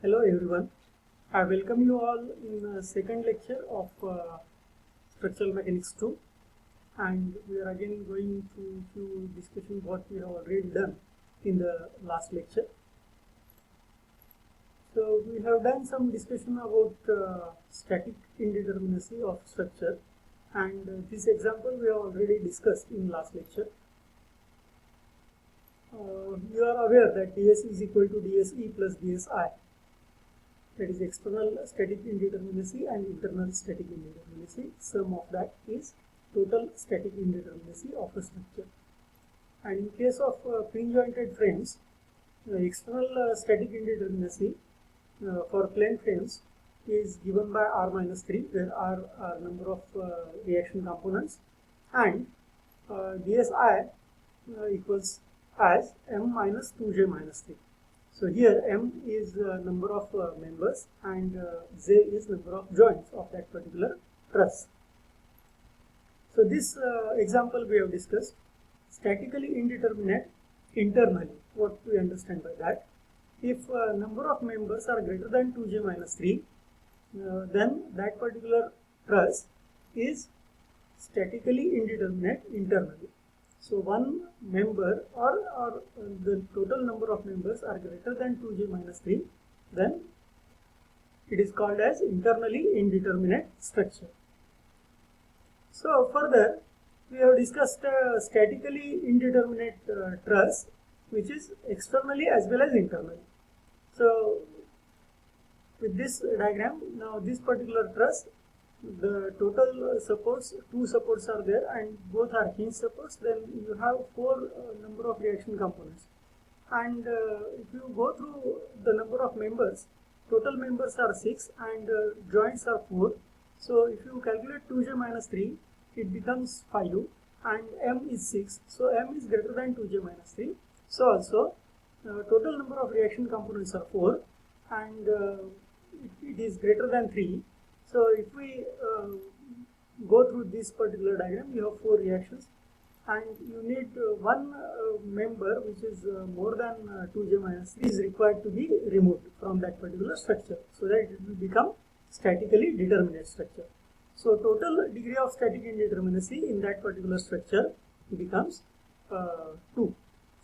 Hello everyone, I welcome you all in the second lecture of Structural Mechanics 2, and we are again going through few discussion what we have already done in the last lecture. So we have done some discussion about static indeterminacy of structure, and this example we have already discussed in last lecture. You are aware that ds is equal to dse plus dsi. That is external static indeterminacy and internal static indeterminacy. Sum of that is total static indeterminacy of a structure. And in case of pin-jointed frames, the external static indeterminacy for plane frames is given by r minus 3, where r are number of reaction components, and dsi equals as m minus 2j minus 3. So here m is number of members and j is number of joints of that particular truss. So this example we have discussed, statically indeterminate internally. What we understand by that? If number of members are greater than 2j minus 3, then that particular truss is statically indeterminate internally. So one member or the total number of members are greater than 2j minus 3, then it is called as internally indeterminate structure. So further, we have discussed statically indeterminate truss, which is externally as well as internally. So with this diagram, now this particular truss, the total supports, two supports are there and both are hinge supports, then you have four number of reaction components. And if you go through the number of members, total members are 6 and joints are 4. So if you calculate 2j minus 3, it becomes 5 and m is 6. So m is greater than 2j minus 3. So also total number of reaction components are 4 and it is greater than 3. So if we go through this particular diagram, you have 4 reactions and you need one member which is more than 2j minus 3 is required to be removed from that particular structure, so that it will become statically determinate structure. So total degree of static indeterminacy in that particular structure becomes 2.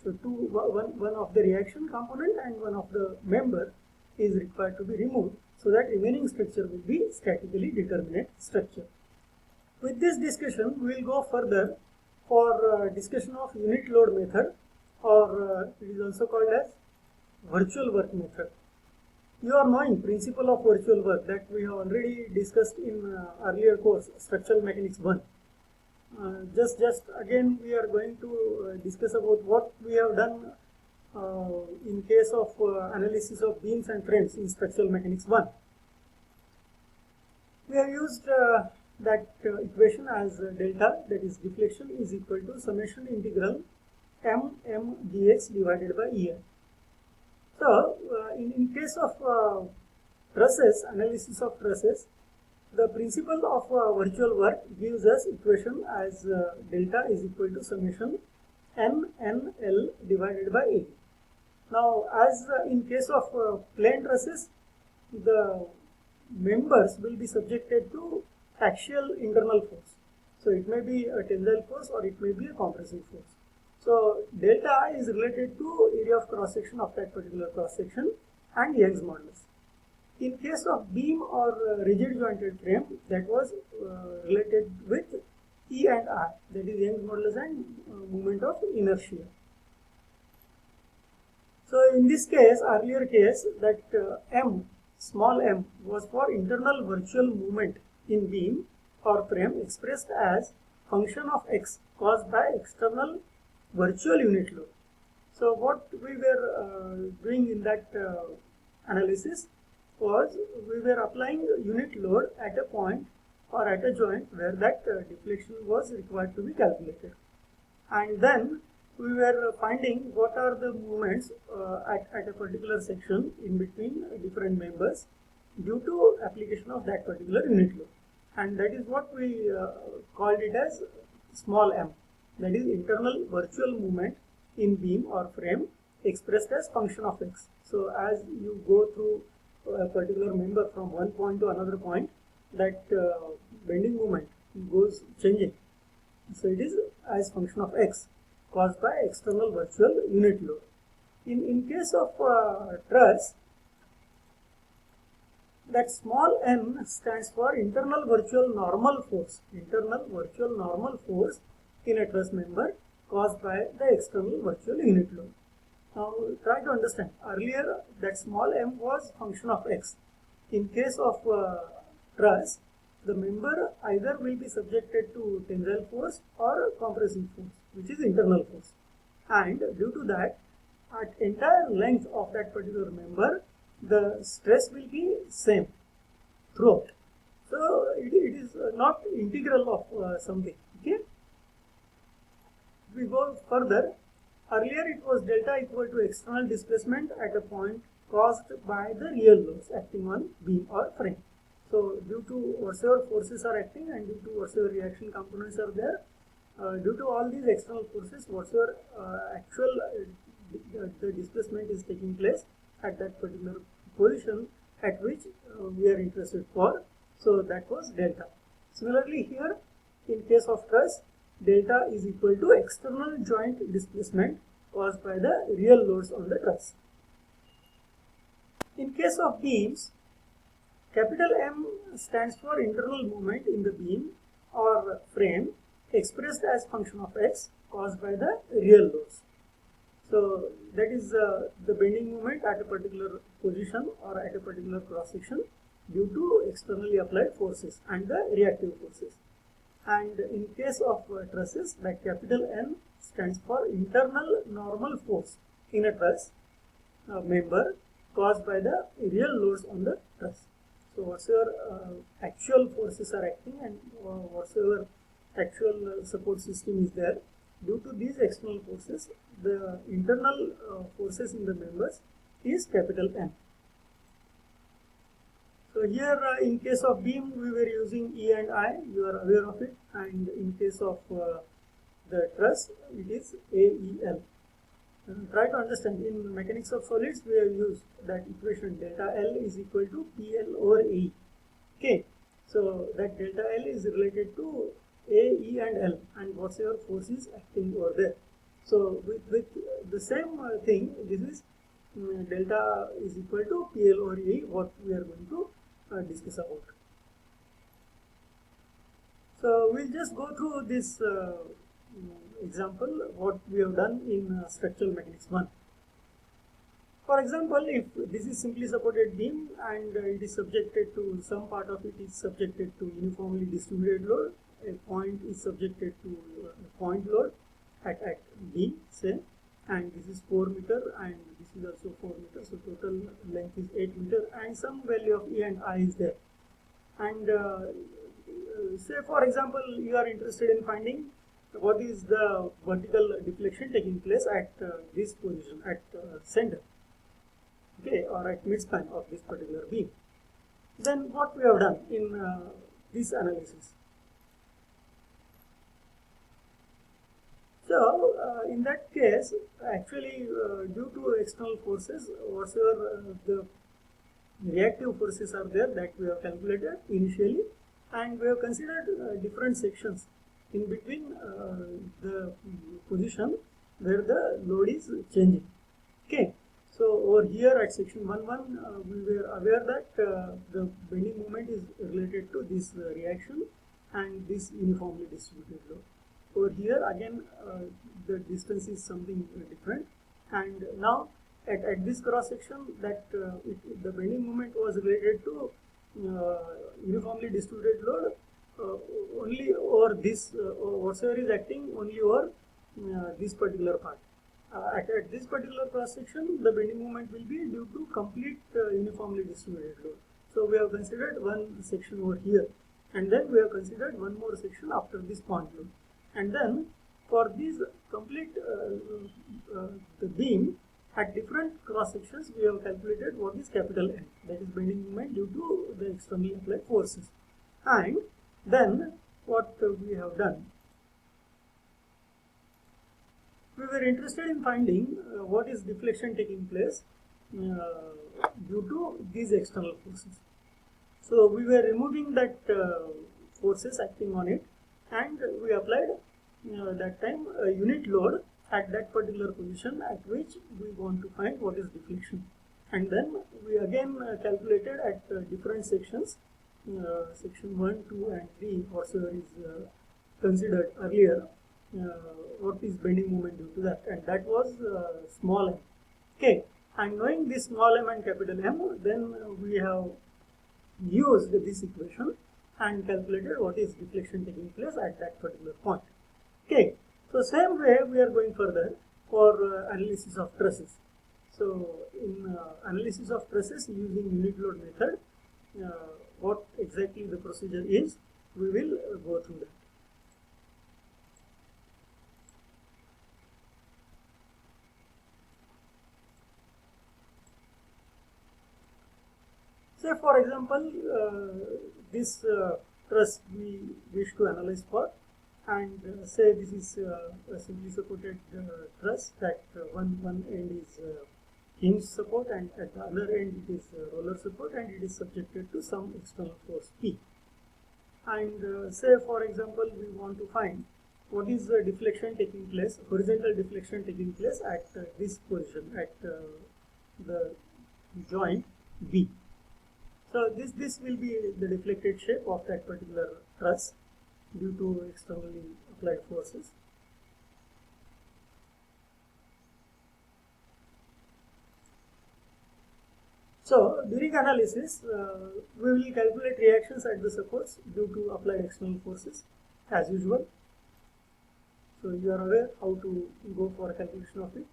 So one of the reaction component and one of the member is required to be removed, so that remaining structure will be statically determinate structure. With this discussion, we will go further for discussion of unit load method, or it is also called as virtual work method. You are knowing principle of virtual work that we have already discussed in earlier course, Structural Mechanics 1. Just again we are going to discuss about what we have done in case of analysis of beams and frames in Structural Mechanics 1. We have used that equation as delta, that is deflection is equal to summation integral m dx divided by En. So in case of trusses, analysis of trusses, the principle of virtual work gives us equation as delta is equal to summation n L divided by A. Now, as in case of plane trusses, the members will be subjected to axial internal force. So it may be a tensile force or it may be a compressive force. So delta is related to area of cross section of that particular cross section and Young's modulus. In case of beam or rigid jointed frame, that was related with E and R, that is Young's modulus and moment of inertia. So in this case, earlier case, that m, small m, was for internal virtual movement in beam or frame expressed as function of x caused by external virtual unit load. So what we were doing in that analysis was we were applying unit load at a point or at a joint where that deflection was required to be calculated, and then we were finding what are the movements at a particular section in between different members due to application of that particular unit load, and that is what we called it as small m, that is internal virtual movement in beam or frame expressed as function of x. So as you go through a particular member from one point to another point, that bending moment goes changing. So it is as function of x caused by external virtual unit load. In case of truss, that small n stands for internal virtual normal force. Internal virtual normal force in a truss member caused by the external virtual unit load. Now try to understand. Earlier that small m was function of x. In case of truss, the member either will be subjected to tensile force or compressive force, which is internal force. And due to that, at entire length of that particular member, the stress will be same throughout. So it is not integral of something. Okay. We go further. Earlier it was delta equal to external displacement at a point caused by the real loads acting on beam or frame. So due to whatsoever forces are acting and due to whatsoever reaction components are there, due to all these external forces, whatsoever actual the displacement is taking place at that particular position at which we are interested for, so that was delta. Similarly here, in case of truss, delta is equal to external joint displacement caused by the real loads on the truss. In case of beams, capital M stands for internal movement in the beam or frame expressed as function of x caused by the real loads. So that is the bending moment at a particular position or at a particular cross section due to externally applied forces and the reactive forces. And in case of trusses, that capital N stands for internal normal force in a truss member caused by the real loads on the truss. So whatsoever actual forces are acting and whatsoever actual support system is there, due to these external forces, the internal forces in the members is capital N. So here in case of beam we were using E and I, you are aware of it, and in case of the truss it is AEL. Try to understand, in mechanics of solids we have used that equation delta L is equal to PL over AE. Okay, so that delta L is related to A, E and L and whatsoever force is acting over there. So with the same thing, this is delta is equal to PL over AE, what we are going to discuss about. So we'll just go through this example what we have done in structural mechanics 1. For example, if this is simply supported beam and it is subjected to, some part of it is subjected to uniformly distributed load, a point is subjected to point load at B, say, and this is 4 meter and this is also 4 meter, so total length is 8 meter and some value of E and I is there. And say for example you are interested in finding what is the vertical deflection taking place at this position at center, okay, or at midspan of this particular beam. Then what we have done in this analysis? So in that case, actually due to external forces, whatsoever the reactive forces are there, that we have calculated initially, and we have considered different sections in between the position where the load is changing. Okay, so over here at section 1.1 we were aware that the bending moment is related to this reaction and this uniformly distributed load. Over here again the distance is something different, and now at this cross section that the bending moment was related to uniformly distributed load only over this whatsoever is acting only over this particular part. At this particular cross section the bending moment will be due to complete uniformly distributed load. So we have considered one section over here, and then we have considered one more section after this point load, and then for these complete the beam at different cross sections we have calculated what is capital N, that is bending moment due to the externally applied forces. And then what we have done, we were interested in finding what is deflection taking place due to these external forces. So we were removing that forces acting on it, and we applied that time a unit load at that particular position at which we want to find what is deflection. And then we again calculated at different sections, section 1, 2 and 3, whatsoever is considered earlier, what is bending moment due to that, and that was small m. Okay, and knowing this small m and capital M, then we have used this equation and calculated what is deflection taking place at that particular point. Okay, so same way we are going further for analysis of trusses. So in analysis of trusses using unit load method, what exactly the procedure is, we will go through that. Say for example, this truss we wish to analyze for, and say this is a simply supported truss that one end is hinge support and at the other end it is roller support, and it is subjected to some external force P. And say for example we want to find what is the deflection taking place, horizontal deflection taking place at this position, at the joint B. So this will be the deflected shape of that particular truss due to externally applied forces. So during analysis, we will calculate reactions at the supports due to applied external forces as usual. So you are aware how to go for calculation of it.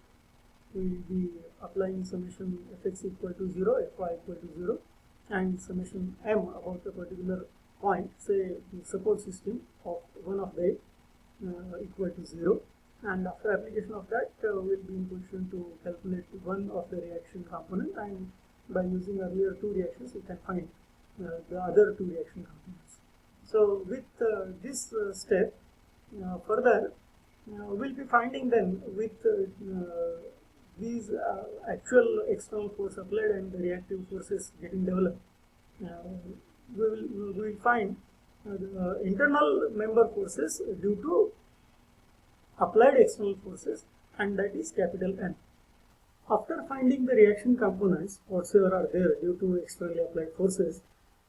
We will be applying summation Fx equal to 0, Fy equal to 0, and summation M about a particular point, say the support system of one of the equal to 0, and after application of that we will be in position to calculate one of the reaction component, and by using earlier two reactions we can find the other two reaction components. So with this step further we will be finding then with these actual external force applied and the reactive forces getting developed, we will find the internal member forces due to applied external forces, and that is capital N. After finding the reaction components whatsoever are there due to externally applied forces,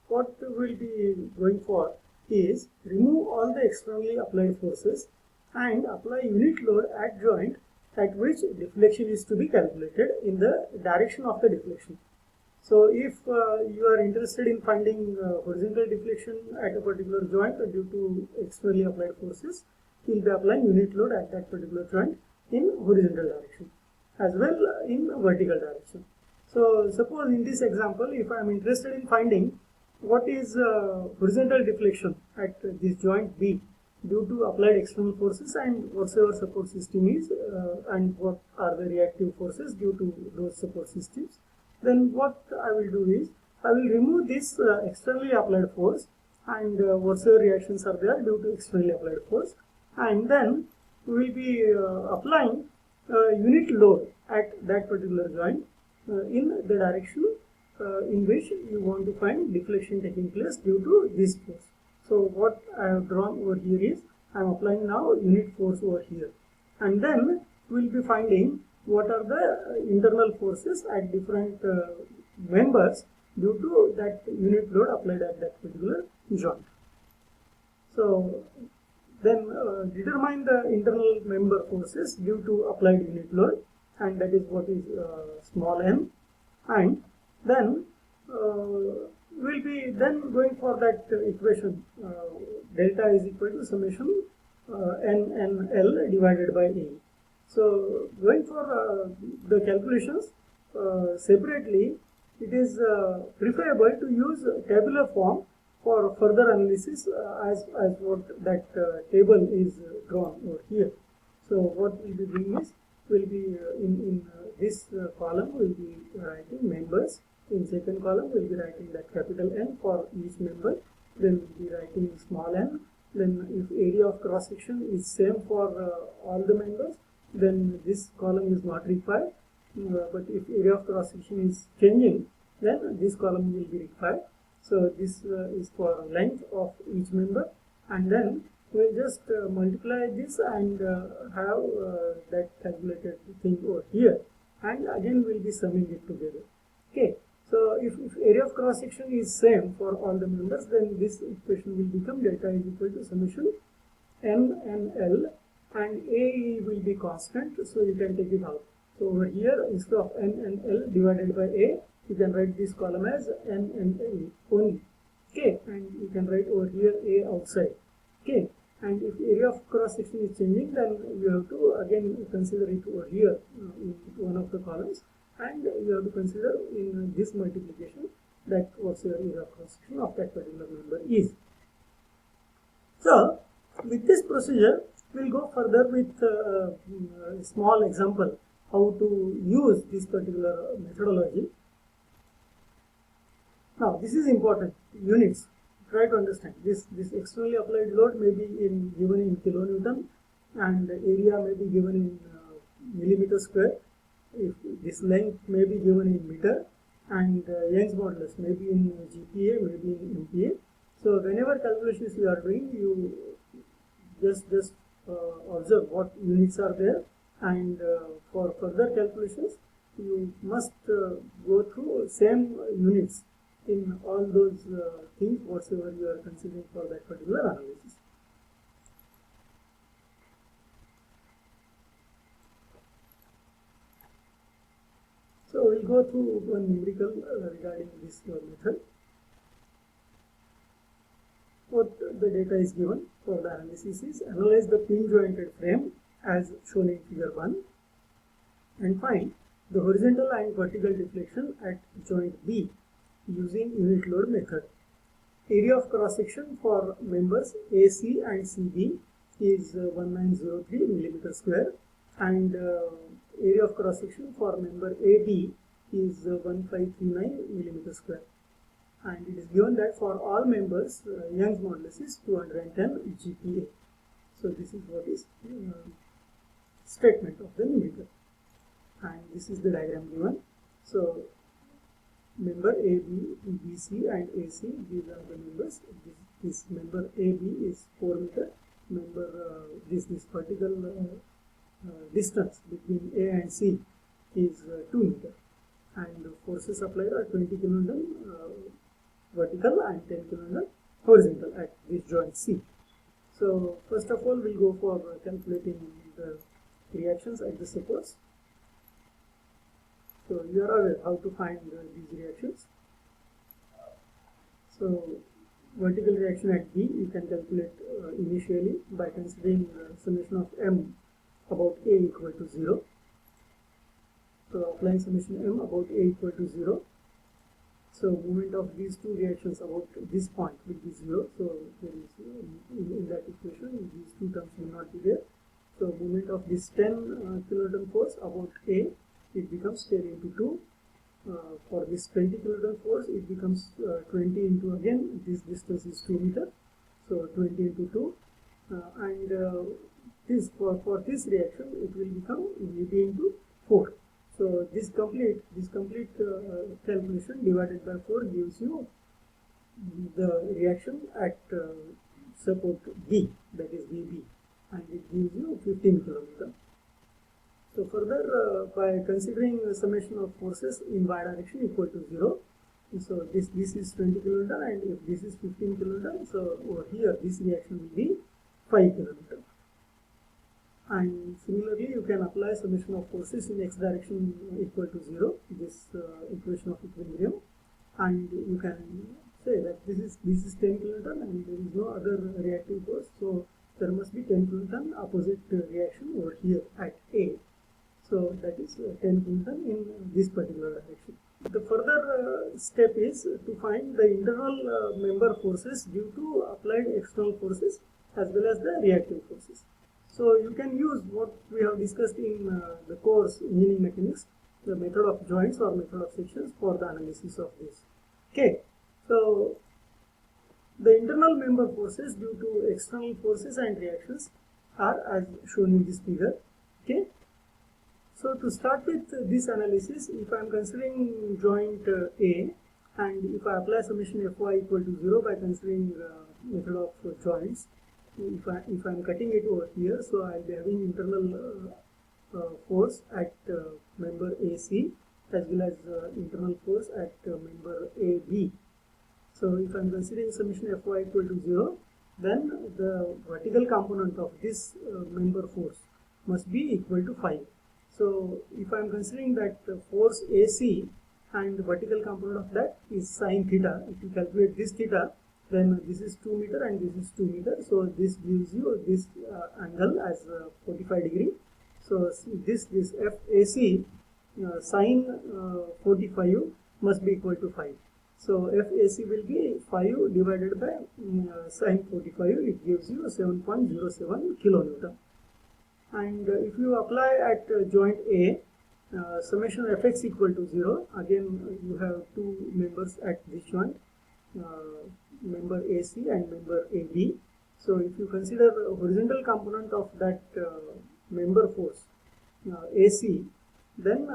what we will be going for is remove all the externally applied forces and apply unit load at joint at which deflection is to be calculated in the direction of the deflection. So if you are interested in finding horizontal deflection at a particular joint due to externally applied forces, you will be applying unit load at that particular joint in horizontal direction as well in vertical direction. So suppose in this example, if I am interested in finding what is horizontal deflection at this joint B due to applied external forces and whatsoever support system is and what are the reactive forces due to those support systems, then what I will do is I will remove this externally applied force and whatsoever reactions are there due to externally applied force, and then we will be applying unit load at that particular joint in the direction in which you want to find deflection taking place due to this force. So what I have drawn over here is I am applying now unit force over here, and then we will be finding what are the internal forces at different members due to that unit load applied at that particular joint. So then determine the internal member forces due to applied unit load, and that is what is small m, and then will be then going for that equation delta is equal to summation n L divided by A. So going for the calculations separately, it is preferable to use tabular form for further analysis as what that table is drawn over here. So what we will be doing is we will be in this column we will be writing members. In second column we will be writing that capital N for each member, then we will be writing small n. Then if area of cross section is same for all the members, then this column is not required, but if area of cross section is changing, then this column will be required. So this is for length of each member, and then we'll just multiply this and have that calculated thing over here, and again we'll be summing it together. Okay, so if area of cross section is same for all the members, then this equation will become delta is equal to summation m and l, and a will be constant, so you can take it out. So over here, instead of n and l divided by a, you can write this column as n and l only. Okay, and you can write over here a outside. Okay, and if area of cross section is changing, then you have to again consider it over here in one of the columns, and you have to consider in this multiplication that what's your area of cross section of that particular member is. So with this procedure, we'll go further with a small example how to use this particular methodology. Now this is important, units. Try to understand this externally applied load may be given in kilonewton, and area may be given in millimeter square. If this length may be given in meter, and Young's modulus may be in GPa, may be in MPa. So whenever calculations you are doing, you just observe what units are there, and for further calculations you must go through same units in all those things whatsoever you are considering for that particular analysis. So we'll go through one numerical regarding this method. What the data is given for the analysis is analyze the pin jointed frame as shown in figure 1 and find the horizontal and vertical deflection at joint B using unit load method. Area of cross section for members AC and CB is 1903 millimeter square, and area of cross section for member AB is 1539 millimeter square. And it is given that for all members Young's modulus is 210 GPa. So this is what is statement of the numerical, and this is the diagram given. So member AB, BC and AC, these are the members. This member AB is 4 meter. Member this vertical distance between A and C is 2 meter, and the forces applied are 20 kN vertical and 10 kN horizontal at this joint C. So first of all, we'll go for calculating the reactions at the supports. So you are aware how to find these reactions. So vertical reaction at B you can calculate initially by considering summation of M about A equal to 0. So applying summation M about A equal to 0. So movement of these two reactions about this point will be 0. So there is in that equation these two terms will not be there. So movement of this 10 kilonewton force about A, it becomes 10 into 2. For this 20 kilonewton force, it becomes 20 into, again this distance is 2 meter, so 20 into 2, and this for this reaction it will become Vb into 4. So this complete calculation divided by 4 gives you the reaction at support B, that is Vb, and it gives you 15 kilonewton. So further, by considering the summation of forces in y direction equal to 0, so this is 20 kilonewton, and if this is 15 kilonewton, so over here this reaction will be 5 kilonewton. And similarly, you can apply summation of forces in x direction equal to 0, this equation of equilibrium, and you can say that this is 10 kilonewton and there is no other reactive force, so there must be 10 kilonewton opposite reaction over here at A. So that is 10 kilonewton in this particular direction. The further step is to find the internal member forces due to applied external forces as well as the reactive forces. So you can use what we have discussed in the course engineering mechanics, the method of joints or method of sections, for the analysis of this. Okay, so the internal member forces due to external forces and reactions are as shown in this figure. Okay, So to start with this analysis, if I am considering joint A, and if I apply summation Fy equal to 0 by considering method of joints, if I am cutting it over here, so I will be having internal force at member AC as well as internal force at member AB. So if I am considering summation Fy equal to 0, then the vertical component of this member force must be equal to 5. So if I am considering that force AC and the vertical component of that is sine theta, if you calculate this theta, then this is 2 meter and this is 2 meter. So this gives you this angle as 45 degree. So this FAC sine 45 must be equal to 5. So FAC will be 5 divided by sine 45. It gives you 7.07 kilonewton. And if you apply at joint A, summation Fx equal to 0, again you have two members at this joint, member AC and member AB. So if you consider horizontal component of that member force AC, then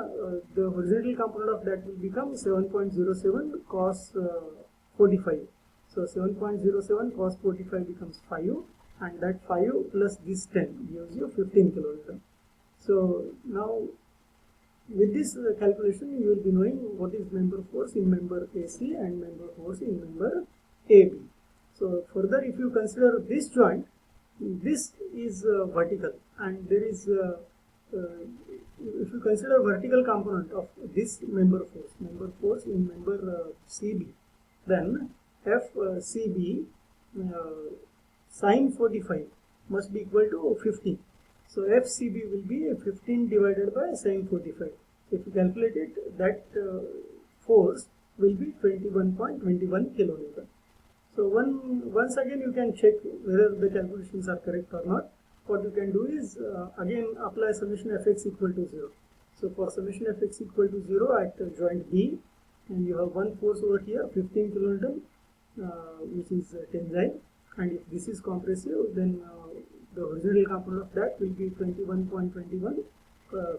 the horizontal component of that will become 7.07 cos 45. So 7.07 cos 45 becomes 5, and that 5 plus this 10 gives you 15 kilonewton. So now with this calculation you will be knowing what is member force in member AC and member force in member AB. So further, if you consider this joint, this is vertical, and there is if you consider vertical component of this member force in member CB, then FCB sine 45 must be equal to 15. So FCB will be 15 divided by sine 45. If you calculate it, that force will be 21.21 kilonewton. So once again you can check whether the calculations are correct or not. What you can do is again apply summation Fx equal to 0. So for summation Fx equal to 0 at joint B, and you have one force over here 15 kilonewton, which is tensile, and if this is compressive, then the horizontal component of that will be 21.21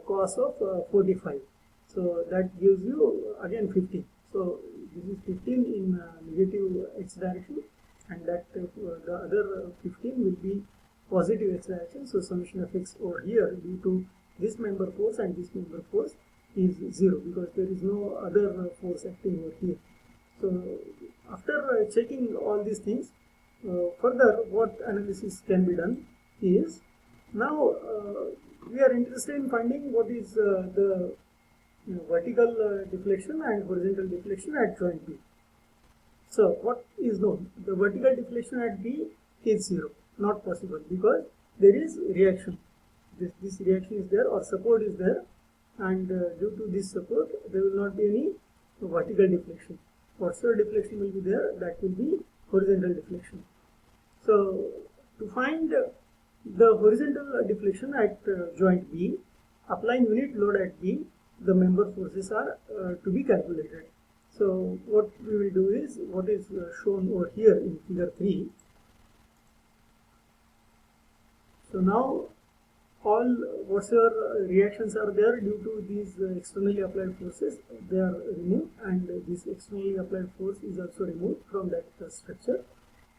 cos of 45. So that gives you again 15. So this is 15 in negative x direction, and that the other 15 will be positive x direction. So summation of x over here due to this member force and this member force is 0, because there is no other force acting over here. So after checking all these things, further what analysis can be done is, now we are interested in finding what is the vertical deflection and horizontal deflection at joint B. So what is known? The vertical deflection at B is 0, not possible, because there is reaction. This reaction is there, or support is there, and due to this support there will not be any vertical deflection. Whatsoever deflection will be there, that will be horizontal deflection. So to find the horizontal deflection at joint B, applying unit load at B, the member forces are to be calculated. So what we will do is what is shown over here in figure 3. So now all whatsoever reactions are there due to these externally applied forces, they are removed, and this externally applied force is also removed from that structure.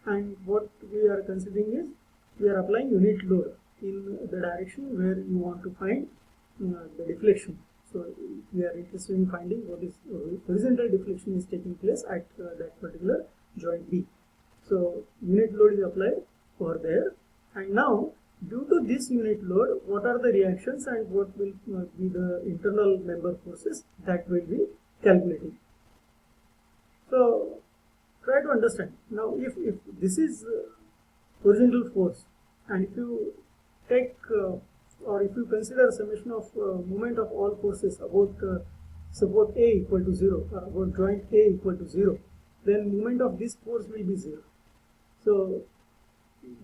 And what we are considering is we are applying unit load in the direction where you want to find the deflection. So we are interested in finding what is horizontal deflection is taking place at that particular joint B. So unit load is applied over there, and now due to this unit load, what are the reactions and what will be the internal member forces that will be calculating. So try to understand. Now if this is horizontal force, and if you take or if you consider summation of moment of all forces about support A equal to 0, or about joint A equal to 0, then moment of this force will be 0. So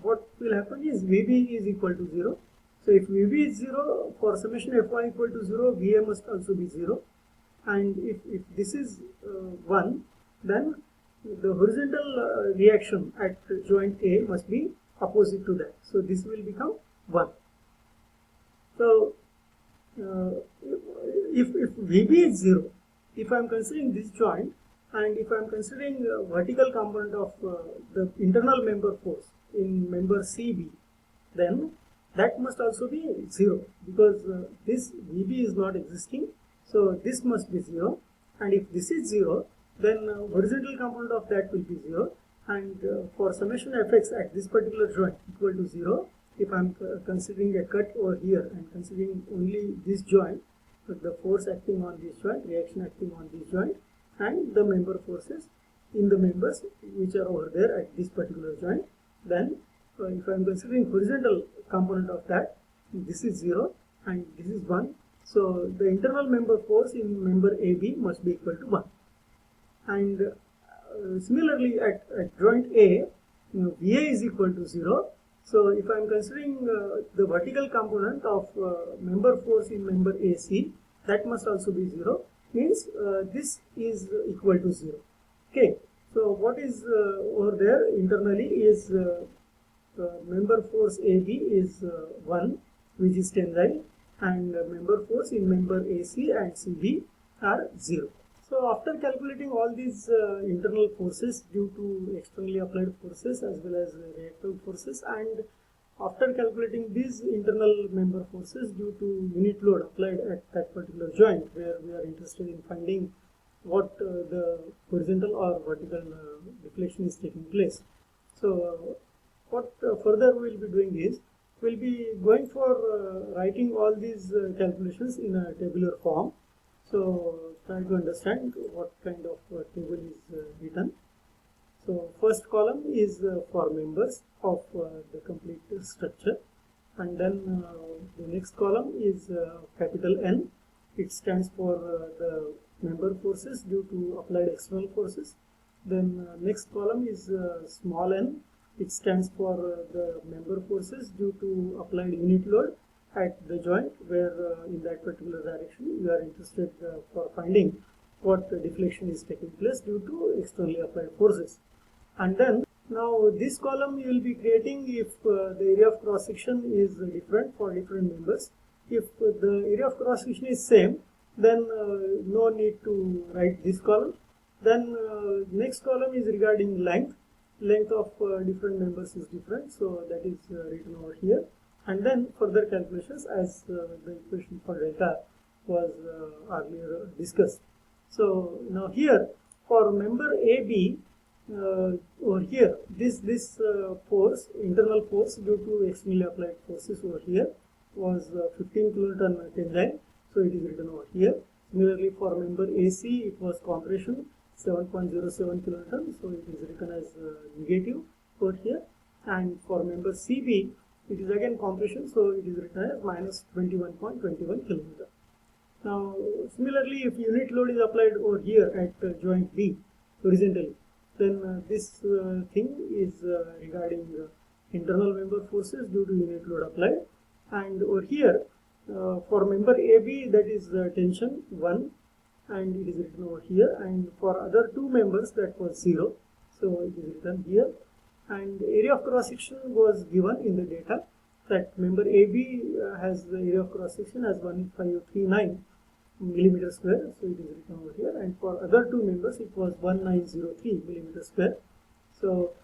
what will happen is VB is equal to 0. So if VB is 0, for summation Fy equal to 0, VA must also be 0. And if this is 1, then the horizontal reaction at joint A must be opposite to that. So this will become 1. So if VB is 0, if I am considering this joint and if I am considering vertical component of the internal member force in member CB, then that must also be 0 because this VB is not existing, so this must be 0, and if this is 0, then horizontal component of that will be 0, and for summation fx at this particular joint equal to 0, if I am considering a cut over here and considering only this joint, the force acting on this joint, reaction acting on this joint, and the member forces in the members which are over there at this particular joint, then if I am considering horizontal component of that, this is 0 and this is 1. So the internal member force in member AB must be equal to 1. And similarly at joint A, VA is equal to 0. So if I am considering the vertical component of member force in member AC, that must also be 0. Means this is equal to 0. Okay. So what is over there internally is member force AB is 1, which is tensile, and member force in member AC and CB are 0. So after calculating all these internal forces due to externally applied forces as well as reactive forces, and after calculating these internal member forces due to unit load applied at that particular joint, where we are interested in finding what the horizontal or vertical deflection is taking place. So what further we will be doing is, we will be going for writing all these calculations in a tabular form. So try to understand what kind of table is written. So first column is for members of the complete structure, and then the next column is capital N. It stands for the member forces due to applied external forces. Then next column is small n. It stands for the member forces due to applied unit load at the joint, where in that particular direction we are interested for finding what deflection is taking place due to externally applied forces. And then now this column you will be creating if the area of cross section is different for different members. If the area of cross section is same, then no need to write this column. Then next column is regarding length. Length of different members is different, so that is written over here. And then further calculations as the equation for delta was earlier discussed. So now here for member AB, over here this force, internal force due to externally applied forces over here was 15 kilonewton tensile, so it is written over here. Similarly for member AC, it was compression 7.07 kilonewton, so it is written as negative over here. And for member CB, it is again compression, so it is written as minus 21.21 kilonewton. Now similarly, if unit load is applied over here at joint B horizontally, then this thing is regarding internal member forces due to unit load applied. And over here for member AB, that is tension 1, and it is written over here, and for other two members that was 0, so it is written here. And area of cross section was given in the data, that member AB has the area of cross section as 1539 millimeter square, so it is written over here, and for other two members it was 1903 millimeter square. So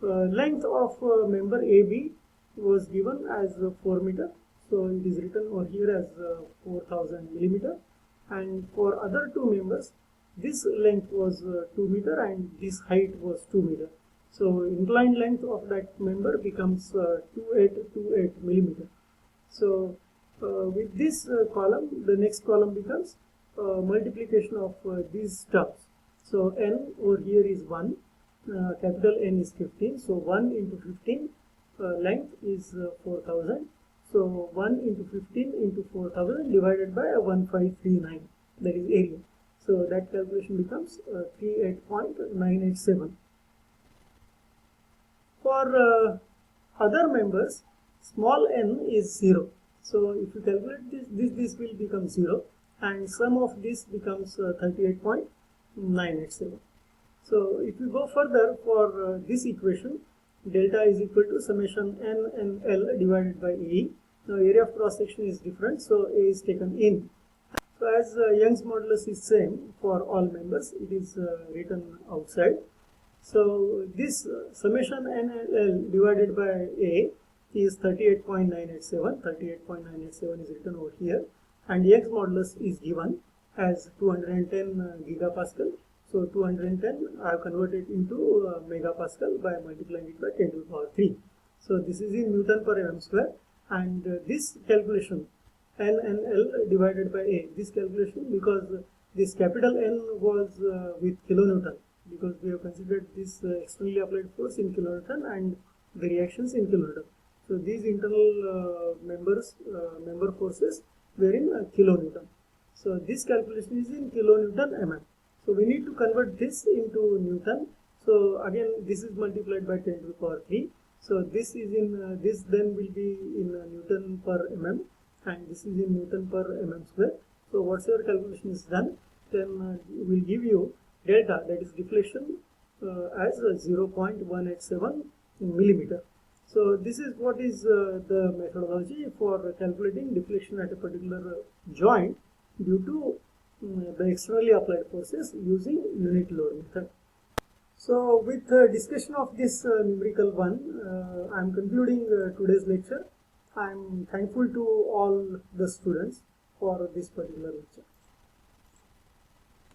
length of member AB was given as 4 meter, so it is written over here as 4000 millimeter. And for other two members, this length was 2 meter and this height was 2 meter. So inclined length of that member becomes 2828 millimeter. So with this column, the next column becomes multiplication of these terms. So n over here is 1, capital N is 15. So 1 into 15 length is 4000. So 1 into 15 into 4000 divided by 1539, that is area. So that calculation becomes 38.987. For other members, small n is 0. So if you calculate this will become 0, and sum of this becomes 38.987. So if you go further for this equation, delta is equal to summation n and L divided by A. Now area of cross section is different, so A is taken in. So as Young's modulus is same for all members, it is written outside. So this summation NL divided by A is 38.987. 38.987 is written over here, and Young's modulus is given as 210 gigapascal. So 210 I have converted into megapascal by multiplying it by 10 to the power 3. So this is in Newton per mm square, and this calculation N and L divided by A, this calculation, because this capital N was with kilonewton, because we have considered this externally applied force in kilonewton and the reactions in kilonewton. So these internal member forces were in kilonewton. So this calculation is in kilonewton mm. So we need to convert this into Newton. So again this is multiplied by 10 to the power 3. So this is in this then will be in Newton per mm, and this is in Newton per mm square. So whatever calculation is done, then will give you delta, that is deflection, as 0.187 millimeter. So this is what is the methodology for calculating deflection at a particular joint due to the externally applied forces using unit load method. So with discussion of this numerical one, I am concluding today's lecture. I am thankful to all the students for this particular lecture.